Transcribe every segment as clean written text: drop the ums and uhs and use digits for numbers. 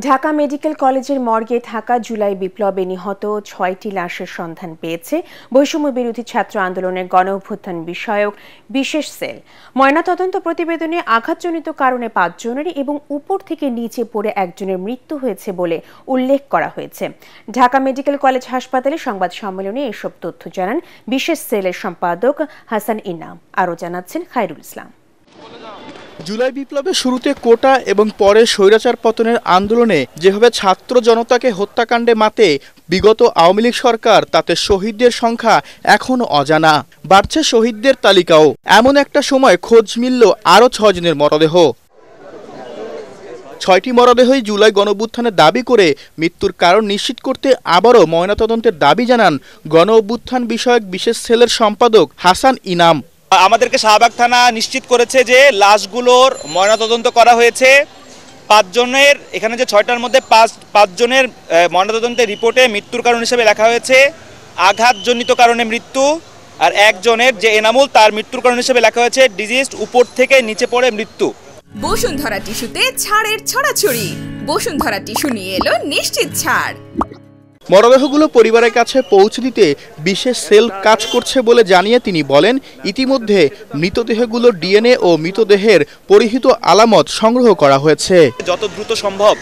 Dhaka medical কলেজের মর্গে থাকা জুলাই বিপ্লবে নিহত ৬টি লাশের সন্ধান পেয়েছে বৈষম্য বিরোধী ছাত্র আন্দোলনের গণঅভ্যুত্থান বিষয়ক বিশেষ সেল। ময়নাতদন্ত প্রতিবেদনে আঘাতজনিত কারণে ৫ জনের এবং উপর থেকে নিচে পড়ে একজনের মৃত্যু হয়েছে বলে উল্লেখ করা হয়েছে। ঢাকা মেডিকেল কলেজ হাসপাতালে সংবাদ সম্মেলনে এসব তথ্য জানান বিশেষ সেলের সম্পাদক হাসান ইনাম। আরও জানাচ্ছেন খায়রুল ইসলাম। জুলাই বিপ্লবের শুরুতে কোটা এবং পরে স্বৈরাচার পতনের আন্দোলনে যেভাবে ছাত্র জনতাকে হত্যাকাণ্ডে মাতে বিগত আওয়ামী লীগ সরকার, তাতে শহীদদের সংখ্যা এখনো অজানা। বাড়ছে শহীদদের তালিকাও। এমন একটা সময় খোঁজ মিলল আরও ৬ জনের মরদেহ। ৬টি মরদেহই জুলাই গণঅভ্যুত্থানের দাবি করে মৃত্যুর কারণ নিশ্চিত করতে আবারও ময়নাতদন্তের দাবি জানান গণঅভ্যুত্থান বিষয়ক বিশেষ সেলের সম্পাদক হাসান ইনাম। আমাদেরকে শাহবাগ থানা নিশ্চিত করেছে যে লাশগুলোর ময়নাতদন্ত করা হয়েছে। ৫ জনের, এখানে যে ৬টার মধ্যে ৫ জনের ময়নাতদন্তের রিপোর্টে মৃত্যুর কারণ হিসেবে লেখা হয়েছে আঘাতজনিত কারণে মৃত্যু, আর একজনের যে এনামুল, তার মৃত্যুর কারণ হিসেবে লেখা হয়েছে ডিজিজড, উপর থেকে নিচে পড়ে মৃত্যু। বসুন্ধরা টিস্যুতে ছাড়ের ছড়াছড়ি। বসুন্ধরা টিস্যু নিয়ে এলো নিশ্চিত ছাড়। মরদেহগুলো পরিবারের কাছে পৌঁছে দিতে বিশেষ সেল কাজ করছে বলে জানিয়ে তিনি বলেন, ইতিমধ্যে মৃতদেহগুলোর ডিএনএ ও মৃতদেহের পরিহিত আলামত সংগ্রহ করা হয়েছে। যত দ্রুত সম্ভব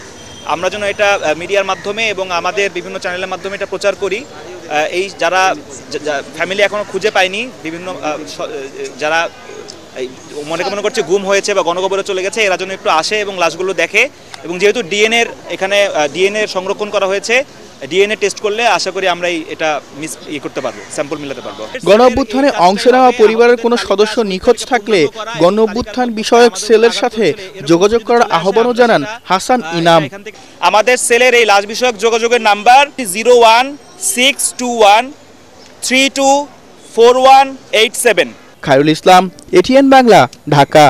আমরা যেন এটা মিডিয়ার মাধ্যমে এবং আমাদের বিভিন্ন চ্যানেলের মাধ্যমে এটা প্রচার করি। এই যারা ফ্যামিলি এখনো খুঁজে পায়নি, বিভিন্ন যারা মনে করছে গুম হয়েছে বা গণকবরে চলে গেছে, এরা যেন একটু আসে এবং লাশগুলো দেখে। এবং যেহেতু এখানে ডিএনএ সংরক্ষণ করা হয়েছে, ডিএনএ টেস্ট করলে আশা করি আমরা এটা করতে পারবো, স্যাম্পল মিলাতে পারবো। গণঅভ্যুত্থানে অংশ নেওয়া পরিবারের কোনো সদস্য নিখোঁজ থাকলে গণঅভ্যুত্থান বিষয়ক সেলের সাথে যোগাযোগ করার আহ্বানও জানান হাসান ইনাম। আমাদের সেলের এই লাশ বিষয়ক যোগাযোগের নাম্বার 01621324187। খায়রুল ইসলাম, এটিএন বাংলা, ঢাকা।